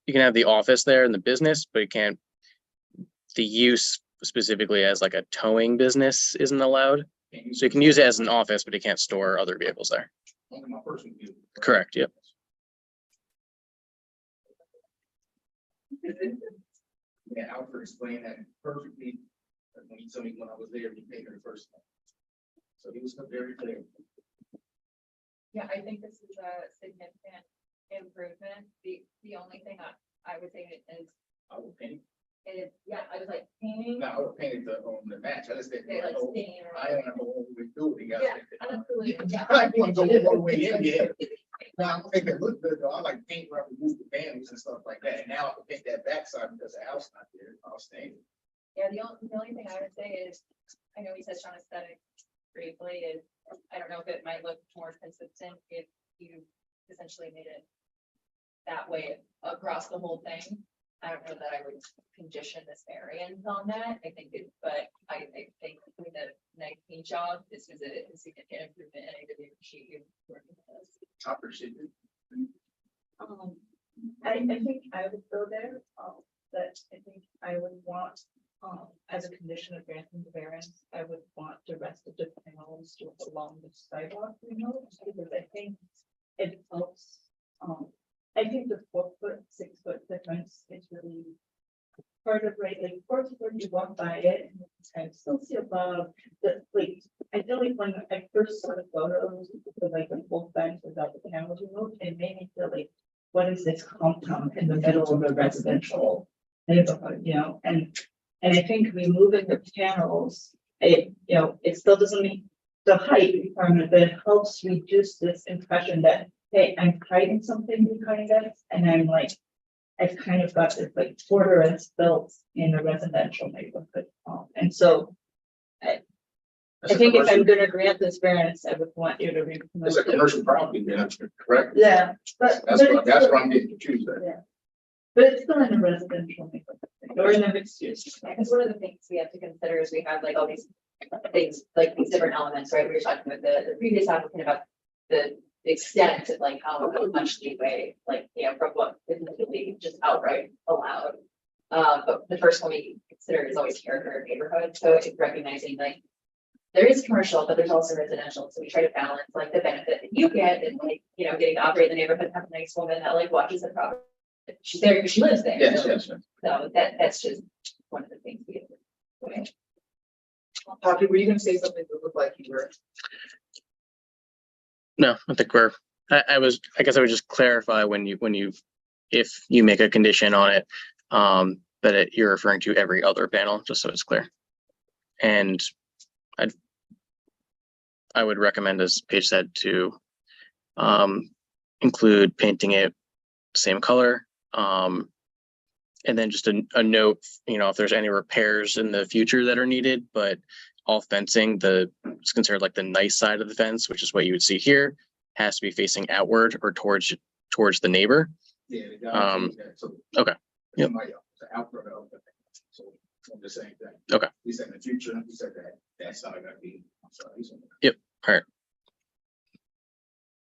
you can have the office there and the business, but you can't, the use specifically as like a towing business isn't allowed. So you can use it as an office, but you can't store other vehicles there. Only my personal vehicle. Correct, yep. Yeah, Alfred explained that perfectly when he told me when I was there, he paid me the first time. So he was very clear. Yeah, I think this is a significant improvement. The only thing I would say is, I will paint. yeah, I was like painting. No, I would paint the match. I just didn't. They like stain or. I don't know what we do. Yeah, absolutely. Yeah. I want to go all the way in, yeah. No, I don't think it look good though. I like paint where I remove the banners and stuff like that. And now I can paint that backside because the house not there. I'll stay. Yeah, the only thing I would say is, I know we touched on aesthetic briefly, is I don't know if it might look more consistent if you essentially made it that way across the whole thing. I don't know that I would condition this variance on that. I think but I think with the nice paint job, this was a significant improvement, and I really appreciate you working with us. I appreciate it. I think I would go there, that I think I would want, as a condition of granting the variance, I would want the rest of the panels to along the sidewalk, because I think it helps, I think the 4 foot, 6 foot difference is really part of, right, like 4 foot, you walk by it and you kind of still see above the, like, I feel like when I first saw the photos with like the full fence without the panels removed, it made me feel like, what is this compound in the middle of a residential neighborhood, and I think removing the panels, it still doesn't meet the height requirement, but it helps reduce this impression that, hey, I'm hiding something behind us, and I'm like, I've kind of got this like fortress built in a residential neighborhood. And so I think if I'm gonna grant this variance, I would want you to remove. It's a commercial property, yeah, correct? Yeah, but. That's but what it's still- I'm getting confused at. Yeah. But it's still in a residential neighborhood, or in a mixed use. Because one of the things we have to consider is we have like all these things, like these different elements, right? We were talking with the previous applicant about the extent of like how much leeway, like, from what is legally just outright allowed. But the first one we consider is always character of neighborhood. So it's recognizing like there is commercial, but there's also residential. So we try to balance like the benefit that you get and like, getting to operate in the neighborhood, have a nice woman that like watches the property. She's there because she lives there. Yes, So, yes. so that's just one of the things we have. Poppy, were you gonna say something that looked like you were? No, I think I guess I would just clarify if you make a condition on it, that you're referring to every other panel, just so it's clear. And I would recommend, as Paige said, to include painting it same color, And then just a note, if there's any repairs in the future that are needed, but all fencing, it's considered like the nice side of the fence, which is what you would see here, has to be facing outward or towards the neighbor. Yeah. they got Um, to do that, so- okay. Yep. So outward of the- So I'm just saying that. Okay. He said in the future, he said that that's not gonna be. I'm sorry, he's on- All right.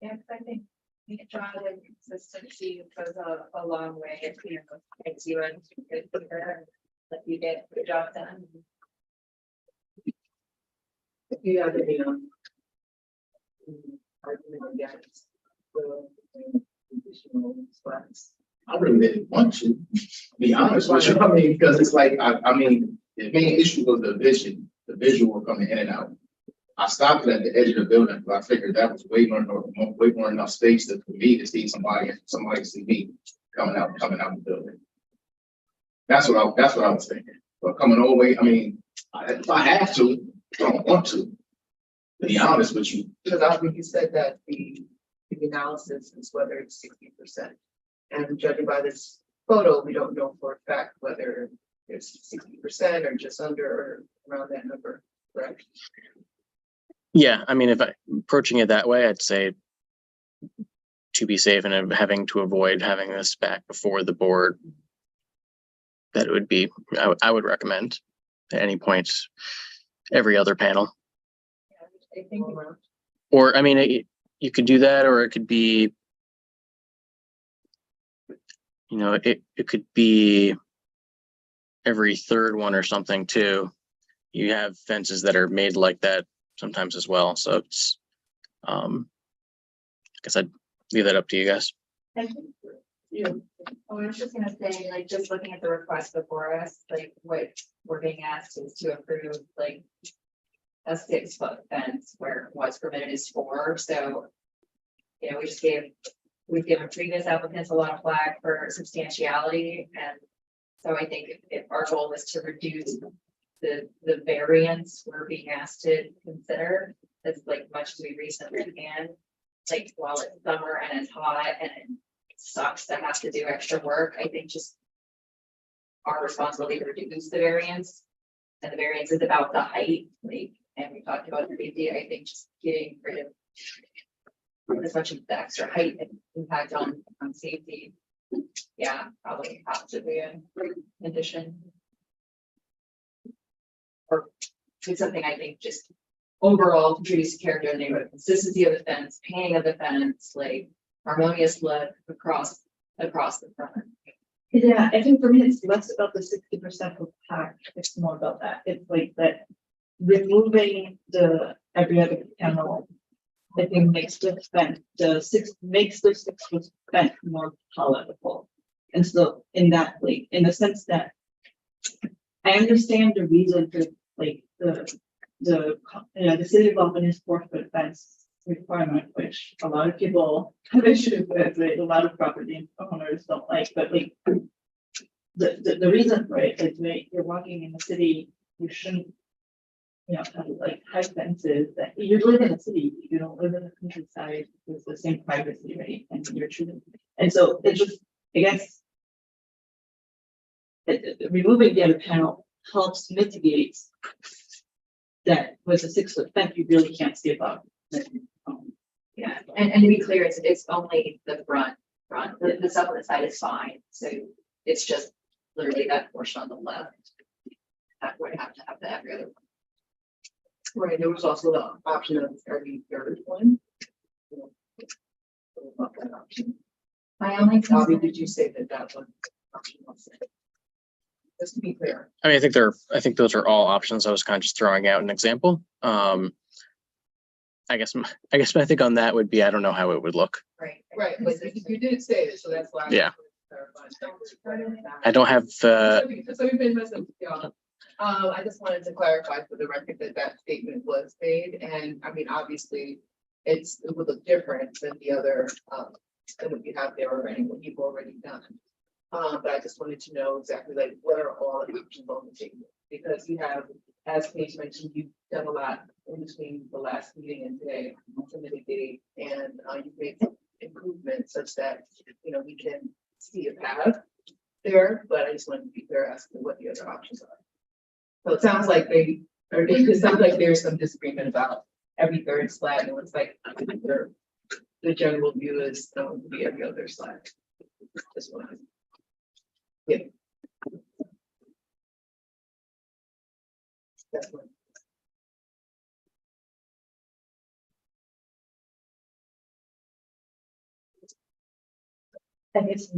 Yeah, 'cause I think John and consistency goes a long way. If makes you and good for that you get the job done. If you have any, argument against the additional spots. I really didn't want to, be honest with you. I mean, because it's like, I mean, the main issue was the visual coming in and out. I stopped it at the edge of the building, but I figured that was way more enough space for me to see somebody see me coming out the building. That's what I was thinking. But coming all the way, I mean, if I have to, I don't want to be honest with you. Because I think you said that the analysis is whether it's 60%. And judging by this photo, we don't know for a fact whether it's 60% or just under or around that number, correct? Yeah, I mean, if I approaching it that way, I'd say to be safe and having to avoid having this back before the board, that it would be, I would recommend at any point, every other panel. I think. Or, I mean, you could do that, or it could be, it could be every third one or something too. You have fences that are made like that sometimes as well. So it's, I guess I'd leave that up to you guys. I think, Oh, I was just gonna say, like, just looking at the request before us, like, what we're being asked is to approve, like, a 6-foot fence where what's permitted is 4, so, we've given previous applicants a lot of flack for substantiality, and so I think if our goal is to reduce the variance we're being asked to consider as like much as we reasonably can, like while it's summer and it's hot and it sucks to have to do extra work, I think just our responsibility to reduce the variance, and the variance is about the height, like, and we talked about the safety. I think just getting rid of as much of the extra height and impact on safety. Yeah, probably possibly a condition. Or it's something I think just overall contributes to character of the neighborhood, consistency of the fence, painting of the fence, like harmonious look across the front. yeah, I think for me, it's less about the 60% of pack, it's more about that. It's like that removing the every other panel, I think makes the fence, makes the 6-foot fence more palatable. And so in that, like, in the sense that I understand the reason for like the city of Albany's 4-foot fence requirement, which a lot of people have issues with, right? A lot of property owners don't like, but like the reason for it is, right, you're walking in the city, you shouldn't, have like high fences that you live in the city, you don't live in the countryside with the same privacy, right? And you're choosing. And so it just, I guess, removing the other panel helps mitigate that with a 6-foot fence, you really can't see above. Yeah, and to be clear, it's only the front, the stuff on the side is fine, so it's just literally that portion on the left. That would have to have the every other one. Right, there was also the option of every third one. About that option. My only Bobby, concern, did you say that one? Option was it? Just to be clear. I mean, I think those are all options. I was kind of just throwing out an example. I guess my think on that would be, I don't know how it would look. right, Right, but you did say it, so that's why. Yeah. I I don't have the, So we've been messing with y'all. I just wanted to clarify for the record that statement was made, and I mean, obviously, it would look different than the other, than what you have there already, what you've already done. But I just wanted to know exactly like what are all the options on the table, because you have, as Paige mentioned, you've done a lot in between the last meeting and today to mitigate, and you've made some improvements such that we can see a path. there, but I just wanted to be clear as to what the other options are. So it sounds like it sounds like there's some disagreement about every third slat, and it's like the general view is to be every other slat. Just one. Yeah. That's one. I guess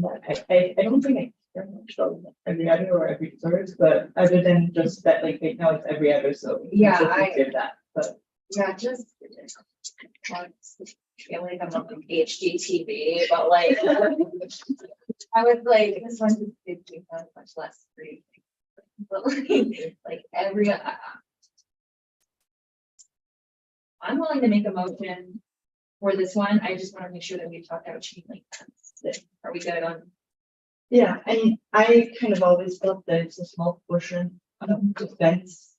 I don't think I very much of every other or every third, but other than just that, like right now it's every other, so. we Yeah, just I- did that, but. Yeah, just. I feel like I'm on HGTV, but like. I was like, this one just did much less free. But like every. I'm willing to make a motion for this one. I just want to make sure that we've talked out chain link fence. Are we good on? Yeah, I kind of always felt that it's a small portion of the fence.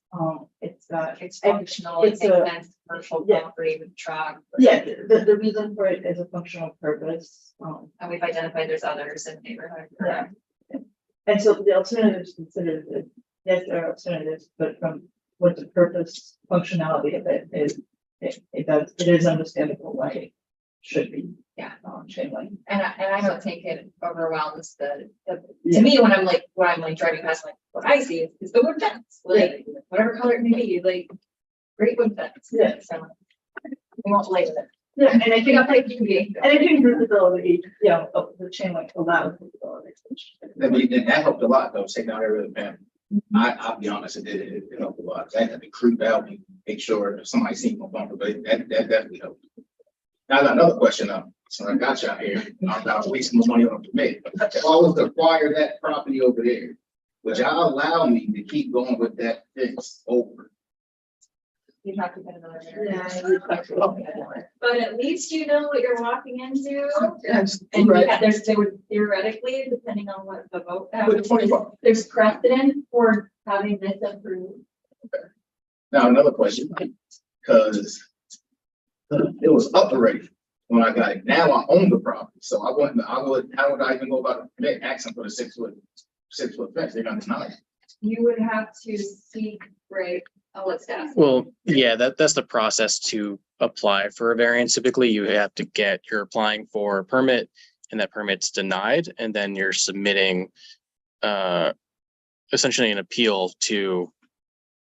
It's It's I- functional, it it's makes a- sense, commercial yeah. property with truck. yeah, the reason for it is a functional purpose. And we've identified there's others in the neighborhood. Yeah. And so the alternatives considered, yes, there are alternatives, but from what the purpose functionality of it is, it is understandable why it should be. Yeah. Chain link. And I don't think it overwhelms to Yeah. me, when I'm like driving past, like, what I see is the wood fence, like, whatever color it may be, like, great wood fence. Yeah. So we won't label it. Yeah, and I We think, got like TV. and I think visibility, of the chain link allows visibility. I mean, and that helped a lot though, taking out every other panel. I'll be honest, it helped a lot. I had to creep out and make sure if somebody seen my bumper, but that definitely helped. Now I got another question up, so I got y'all here, I'm about wasting my money on a permit. If I was to acquire that property over there, would y'all allow me to keep going with that fence over? You have to put another area. Yeah. But at least you know what you're walking into. Yes, And right. there would theoretically, depending on what the vote, With 25. there's precedent for having this approved. Now, another question, because it was up already when I got it. Now I own the property, so how would I even go about it? Asking for the 6 foot fence, they're gonna deny it. You would have to seek, right, let's ask. Well, yeah, that's the process to apply for a variance. Typically, you're applying for a permit and that permit's denied, and then you're submitting essentially an appeal to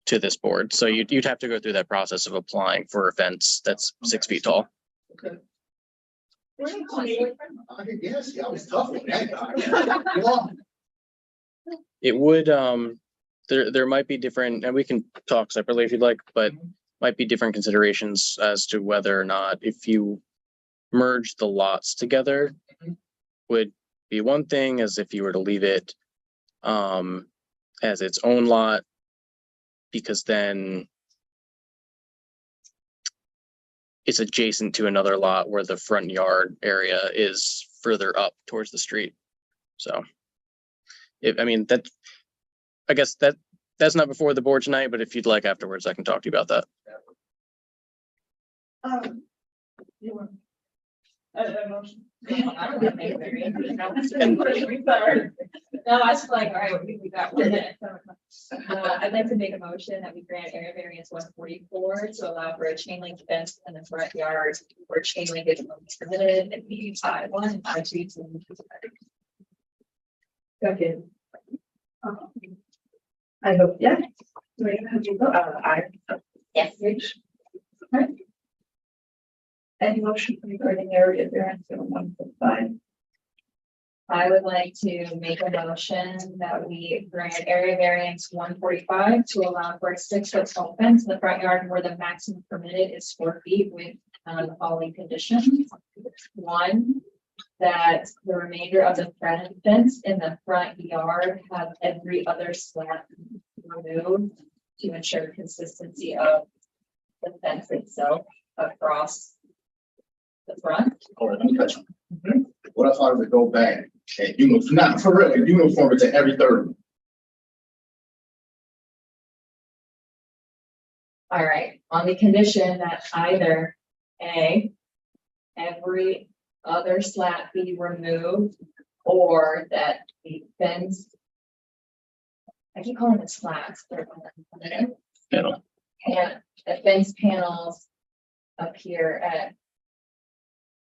this board. So you'd have to go through that process of applying for a fence that's 6 feet tall. Okay. Yes, I was tough with that guy. It would, there might be different, and we can talk separately if you'd like, but might be different considerations as to whether or not if you merge the lots together would be one thing, as if you were to leave it as its own lot, because then it's adjacent to another lot where the front yard area is further up towards the street. So I guess that's not before the board tonight, but if you'd like afterwards, I can talk to you about that. You want a motion? I don't think they very interesting. No, I was like, all right, we got 1 minute. I'd like to make a motion that we grant area variance 144 to allow for a chain link fence in the front yard where chain link is permitted and B 5-1 and 5-2. Second. I hope, yeah. I. Yes. Right. Any motion regarding area variance on 1.5? I would like to make a motion that we grant area variance 145 to allow for a 6 foot tall fence in the front yard where the maximum permitted is 4 feet with the following conditions. One, that the remainder of the front fence in the front yard have every other slat removed to ensure consistency of the fence itself across the front. Hold on, let me touch on it. What if I was to go back and not for real, uniform it to every third? All right, on the condition that either A, every other slat be removed or that the fence. I keep calling it slats. They're Panel. and the fence panels appear at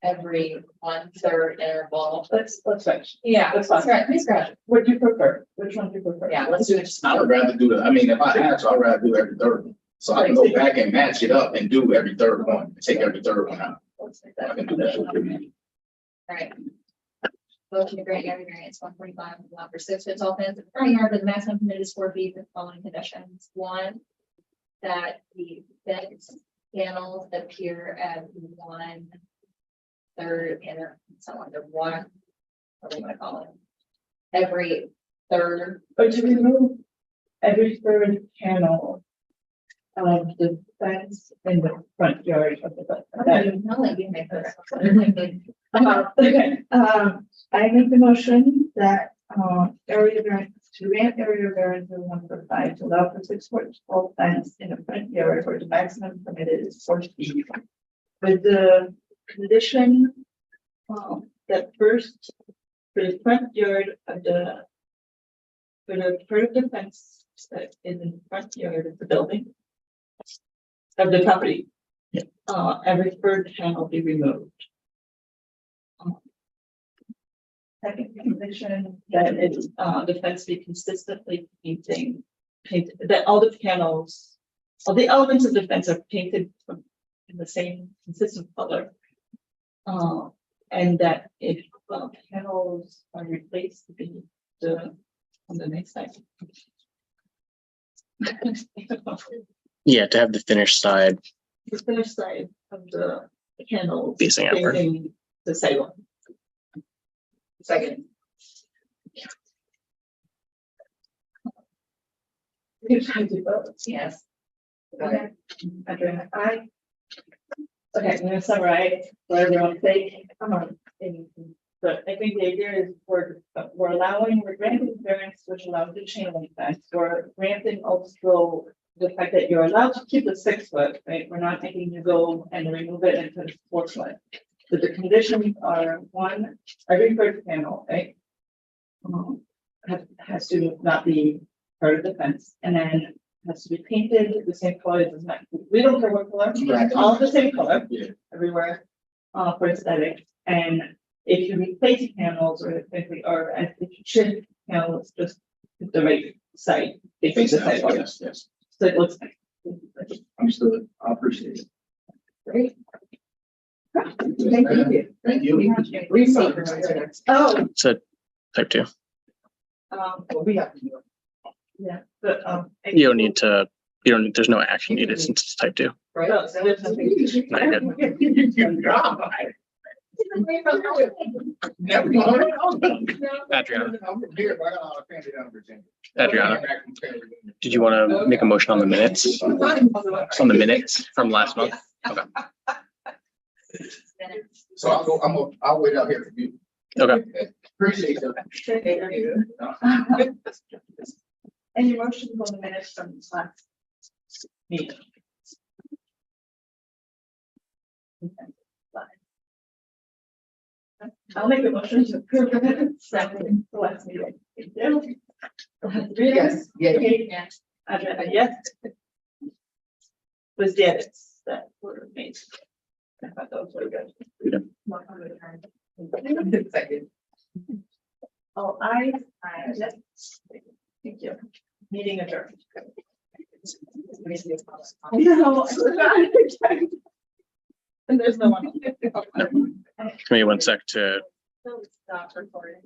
every 1/3 interval. Let's finish. Yeah, That's fine. please scratch. What do you prefer? Which one do you prefer? Yeah, let's do it. Just I would rather do that. I mean, if I had to, I'd rather do every third one. So I can go back and match it up and do every third one, take every third one out. let's make I that. can do that. Right. Motion to grant area variance 145, allow for 6 foot tall fence in the front yard with a maximum permitted is 4 feet with the following conditions. One, that the fence panels appear at 1/3 inner, someone the one, what do you want to call it? Every third, But to remove every third panel of the fence in the front yard of the. I'll let you make that. Okay, I make the motion that, area variance, to grant area variance of 145 to allow for 6-foot tall fence in the front yard where the maximum permitted is 4 feet. With the condition, that first, for the front yard of the, for the part of the fence that is in the front yard of the building, of the property. Yeah. Every third panel be removed. Second condition that it, the fence be consistently painted, that all the panels, all the elements of the fence are painted in the same consistent color. And that if panels are replaced, on the next side. Yeah, to have the finished side The finished side of the panels. facing outward. facing the sidewalk. Second. You try to vote. Yes. Okay. Adriana, aye. Okay, I'm gonna summarize for everyone's sake. Come on. But I think the idea is we're granting variance which allows the chain link fence. We're granting also the fact that you're allowed to keep the 6 foot, right? We're not making you go and remove it and put 4 foot. So the conditions are one, every first panel, right? Has to not be part of the fence, and then has to be painted the same color. It doesn't matter. We don't care what color, Right. all the same color Yeah. everywhere, for aesthetic. And if you replace panels or if you shift panels, just the right side, facing the sidewalk. Yes, yes. So it looks nice. Understood. I appreciate it. Great. Thank you. Thank you. Oh, So type 2. well, we have to do it. yeah, but, You don't need to, there's no action needed since it's type 2. Right. Oh, so there's nothing. No, you're good. Never. Adriana. I'm from here, but I got a lot of family down in Virginia. Adriana, did you want to make a motion on the minutes? On the minutes from last month? Okay. So I'll wait out here for you. Okay. Appreciate it. Any motions on the minutes from this last meeting? I'll make a motion to approve the minutes from the last meeting. Yes. Yes. Adriana, yes. Was the edits that were made. I thought that was really good. Second. Oh, I, yes. Thank you. Meeting adjourned. No, I forgot. And there's no one. Give me 1 sec to Stop recording.